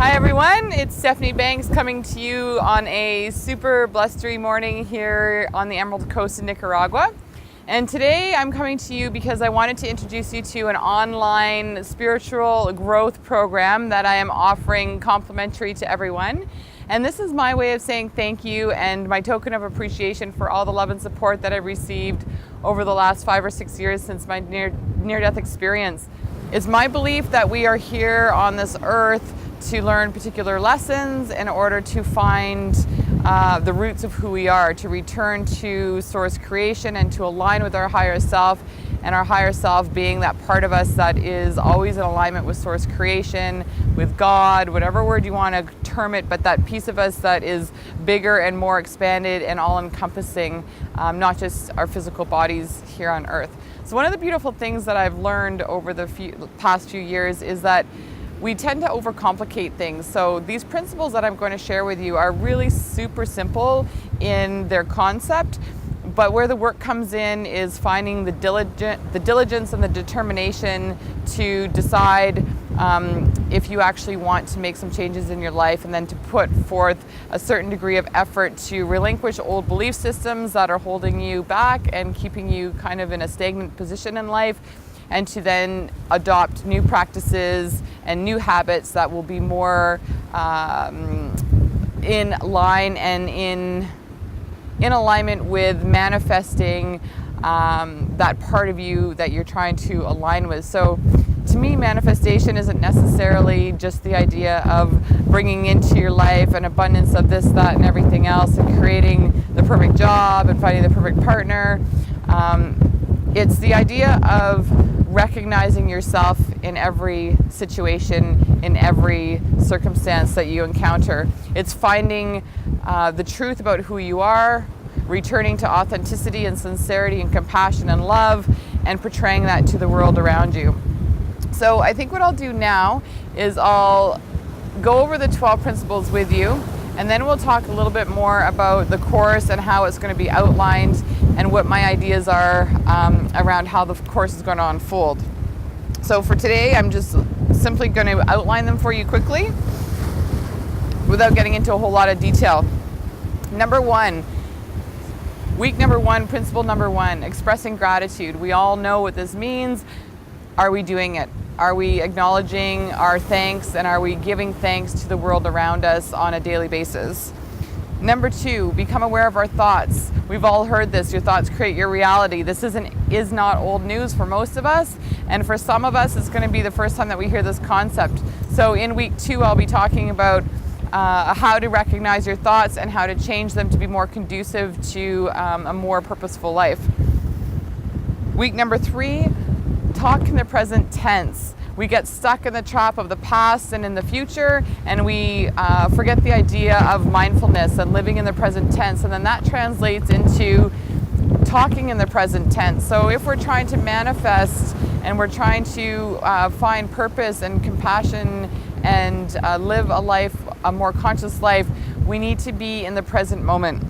Hi everyone, it's Stephanie Banks coming to you on a super blustery morning here on the Emerald Coast in Nicaragua. And today I'm coming to you because I wanted to introduce you to an online spiritual growth program that I am offering complimentary to everyone. And this is my way of saying thank you and my token of appreciation for all the love and support that I've received over the last 5 or 6 years since my near-death experience. It's my belief that we are here on this earth to learn particular lessons in order to find the roots of who we are, to return to source creation and to align with our higher self, and our higher self being that part of us that is always in alignment with source creation, with God, whatever word you want to term it, but that piece of us that is bigger and more expanded and all-encompassing, not just our physical bodies here on earth. So one of the beautiful things that I've learned over the past few years is that we tend to overcomplicate things. So these principles that I'm going to share with you are really super simple in their concept, but where the work comes in is finding the diligence and the determination to decide if you actually want to make some changes in your life, and then to put forth a certain degree of effort to relinquish old belief systems that are holding you back and keeping you kind of in a stagnant position in life, and to then adopt new practices and new habits that will be more in line and in alignment with manifesting that part of you that you're trying to align with. So to me, manifestation isn't necessarily just the idea of bringing into your life an abundance of this, that, and everything else, and creating the perfect job and finding the perfect partner. It's the idea of recognizing yourself in every situation, in every circumstance that you encounter. It's finding the truth about who you are, returning to authenticity and sincerity and compassion and love, and portraying that to the world around you. So I think what I'll do now is I'll go over the 12 principles with you, and then we'll talk a little bit more about the course and how it's going to be outlined and what my ideas are around how the course is going to unfold. So for today, I'm just simply going to outline them for you quickly without getting into a whole lot of detail. Number one, week number one, principle number one, expressing gratitude. We all know what this means. Are we doing it? Are we acknowledging our thanks, and are we giving thanks to the world around us on a daily basis? Number two, become aware of our thoughts. We've all heard this, your thoughts create your reality. This is not old news for most of us, and for some of us it's going to be the first time that we hear this concept. So in week two, I'll be talking about how to recognize your thoughts and how to change them to be more conducive to a more purposeful life. Week number three, talk in the present tense. We get stuck in the trap of the past and in the future, and we forget the idea of mindfulness and living in the present tense, and then that translates into talking in the present tense. So if we're trying to manifest and we're trying to find purpose and compassion and live a life, a more conscious life, we need to be in the present moment.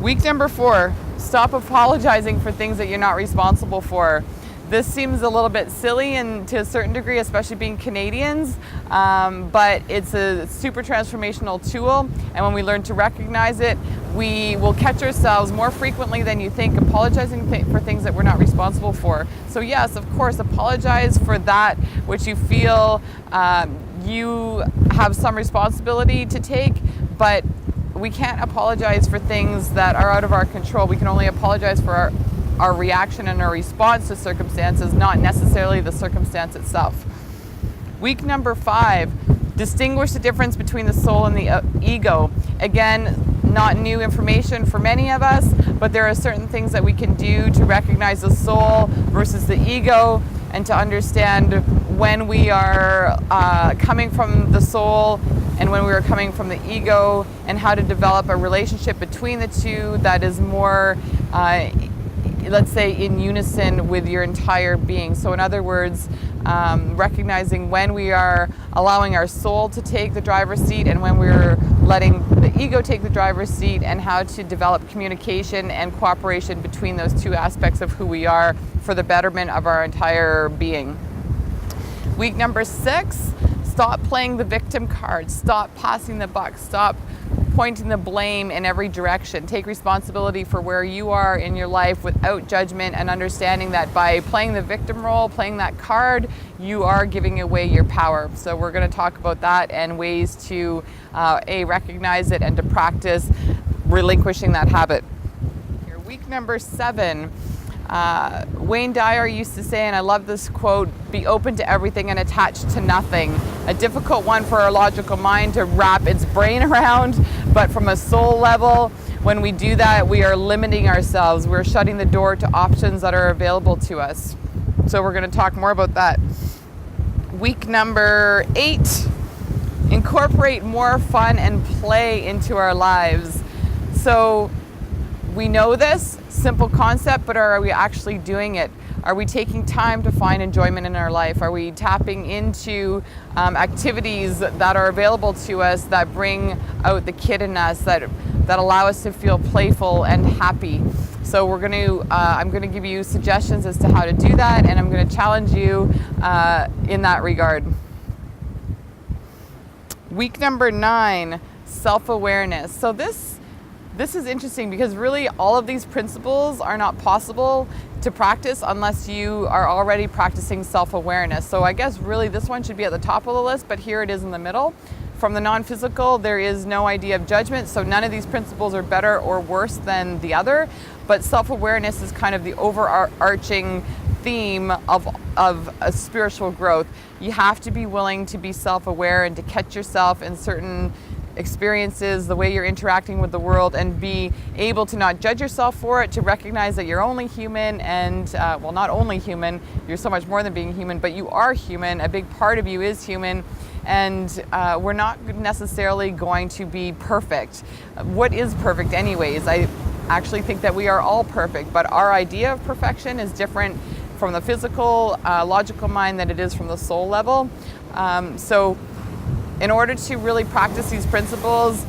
Week number four, stop apologizing for things that you're not responsible for. This seems a little bit silly and to a certain degree, especially being Canadians, but it's a super transformational tool, and when we learn to recognize it, we will catch ourselves more frequently than you think apologizing for things that we're not responsible for. So yes, of course, apologize for that which you feel you have some responsibility to take, but we can't apologize for things that are out of our control. We can only apologize for our reaction and our response to circumstances, not necessarily the circumstance itself. Week number five, distinguish the difference between the soul and the ego. Again, not new information for many of us, but there are certain things that we can do to recognize the soul versus the ego, and to understand when we are coming from the soul and when we are coming from the ego, and how to develop a relationship between the two that is more let's say in unison with your entire being. So in other words, recognizing when we are allowing our soul to take the driver's seat and when we're letting the ego take the driver's seat, and how to develop communication and cooperation between those two aspects of who we are for the betterment of our entire being. Week number 6, Stop playing the victim card. Stop passing the buck. Stop pointing the blame in every direction. Take responsibility for where you are in your life without judgment, and understanding that by playing the victim role, playing that card, you are giving away your power. So we're going to talk about that and ways to recognize it and to practice relinquishing that habit. Week number 7. Wayne Dyer used to say, and I love this quote, be open to everything and attached to nothing. A difficult one for our logical mind to wrap its brain around, but from a soul level, when we do that, we are limiting ourselves. We're shutting the door to options that are available to us. So we're going to talk more about that. Week number 8, incorporate more fun and play into our lives. So we know this simple concept, but are we actually doing it? Are we taking time to find enjoyment in our life? Are we tapping into activities that are available to us that bring out the kid in us, that allow us to feel playful and happy? So I'm going to give you suggestions as to how to do that, and I'm going to challenge you in that regard. Week number 9, self-awareness. So this is interesting because really all of these principles are not possible to practice unless you are already practicing self-awareness. So I guess really this one should be at the top of the list, but here it is in the middle. From the non-physical, there is no idea of judgment, so none of these principles are better or worse than the other, but self-awareness is kind of the overarching theme of a spiritual growth. You have to be willing to be self-aware and to catch yourself in certain experiences, the way you're interacting with the world, and be able to not judge yourself for it, to recognize that you're only human, and not only human, you're so much more than being human, but you are human. A big part of you is human, and we're not necessarily going to be perfect. What is perfect anyways? I actually think that we are all perfect, but our idea of perfection is different from the physical, logical mind than it is from the soul level. So in order to really practice these principles,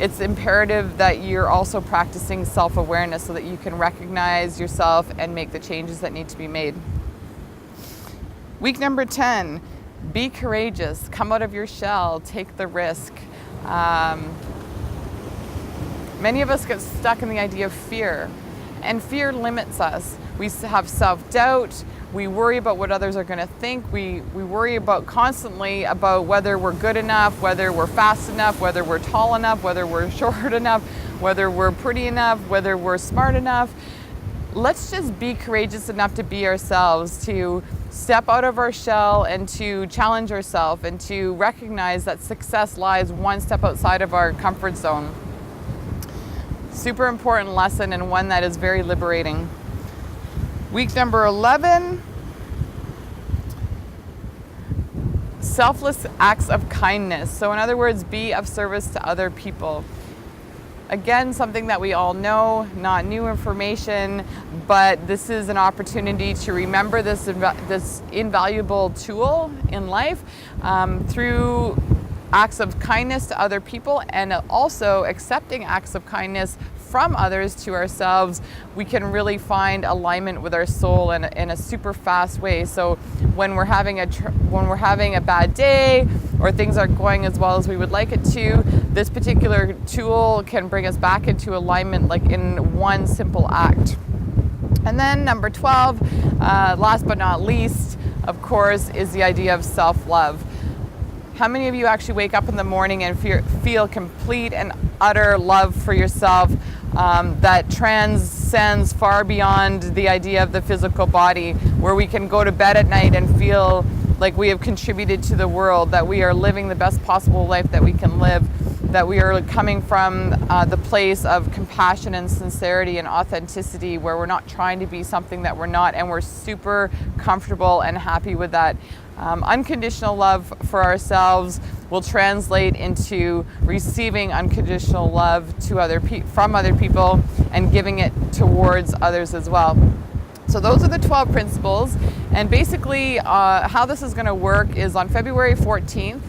it's imperative that you're also practicing self-awareness so that you can recognize yourself and make the changes that need to be made. Week number 10, be courageous, come out of your shell, take the risk. Many of us get stuck in the idea of fear, and fear limits us. We have self-doubt. We worry about what others are going to think. We worry constantly about whether we're good enough, whether we're fast enough, whether we're tall enough, whether we're short enough, whether we're pretty enough, whether we're smart enough. Let's just be courageous enough to be ourselves, to step out of our shell and to challenge ourselves and to recognize that success lies one step outside of our comfort zone. Super important lesson, and one that is very liberating. Week number 11, selfless acts of kindness. So in other words, be of service to other people. Again, something that we all know, not new information, but this is an opportunity to remember this invaluable tool in life through acts of kindness to other people, and also accepting acts of kindness from others to ourselves. We can really find alignment with our soul in a super fast way. So when we're having a bad day, or things aren't going as well as we would like it to, this particular tool can bring us back into alignment, like in one simple act. And then number 12, last but not least, of course, is the idea of self-love. How many of you actually wake up in the morning and feel complete and utter love for yourself that transcends far beyond the idea of the physical body, where we can go to bed at night and feel like we have contributed to the world, that we are living the best possible life that we can live, that we are coming from the place of compassion and sincerity and authenticity, where we're not trying to be something that we're not, and we're super comfortable and happy with that. Unconditional love for ourselves will translate into receiving unconditional love from other people and giving it towards others as well. So those are the 12 principles, and basically how this is going to work is on February 14th.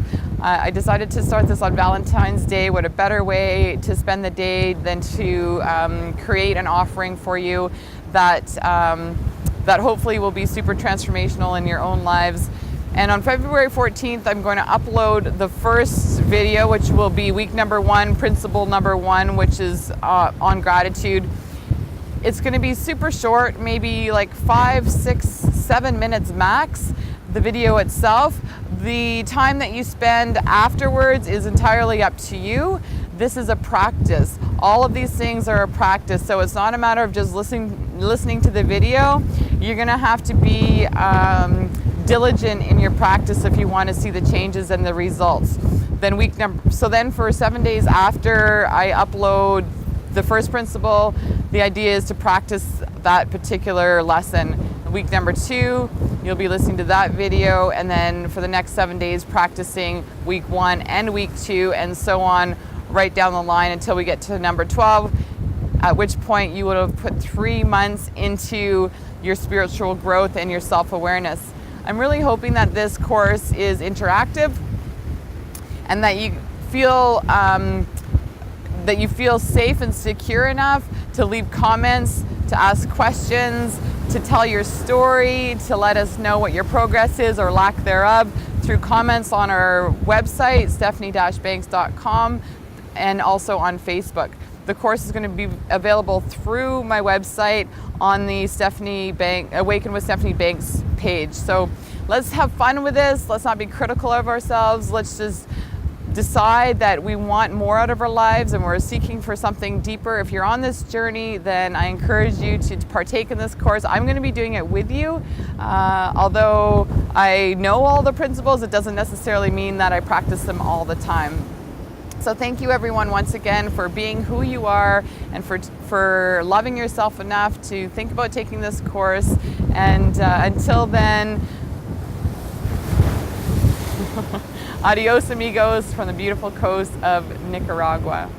I decided to start this on Valentine's Day. What a better way to spend the day than to create an offering for you that hopefully will be super transformational in your own lives. And on February 14th, I'm going to upload the first video, which will be week number 1, principle number 1, which is on gratitude. It's going to be super short, maybe like 5, 6, 7 minutes max, the video itself. The time that you spend afterwards is entirely up to you. This is a practice. All of these things are a practice, so it's not a matter of just listening to the video. You're going to have to be diligent in your practice if you want to see the changes and the results. Then for 7 days after I upload the first principle, the idea is to practice that particular lesson. Week number 2, you'll be listening to that video, and then for the next 7 days practicing week 1 and week 2, and so on right down the line until we get to number 12, at which point you would have put 3 months into your spiritual growth and your self-awareness. I'm really hoping that this course is interactive and that you feel safe and secure enough to leave comments, to ask questions, to tell your story, to let us know what your progress is or lack thereof through comments on our website, stephanie-banks.com, and also on Facebook. The course is going to be available through my website on the Awaken with Stephanie Banks page. So let's have fun with this. Let's not be critical of ourselves. Let's just decide that we want more out of our lives and we're seeking for something deeper. If you're on this journey, then I encourage you to partake in this course. I'm going to be doing it with you. Although I know all the principles, it doesn't necessarily mean that I practice them all the time. So thank you everyone once again for being who you are and for loving yourself enough to think about taking this course. And until then, adios amigos from the beautiful coast of Nicaragua.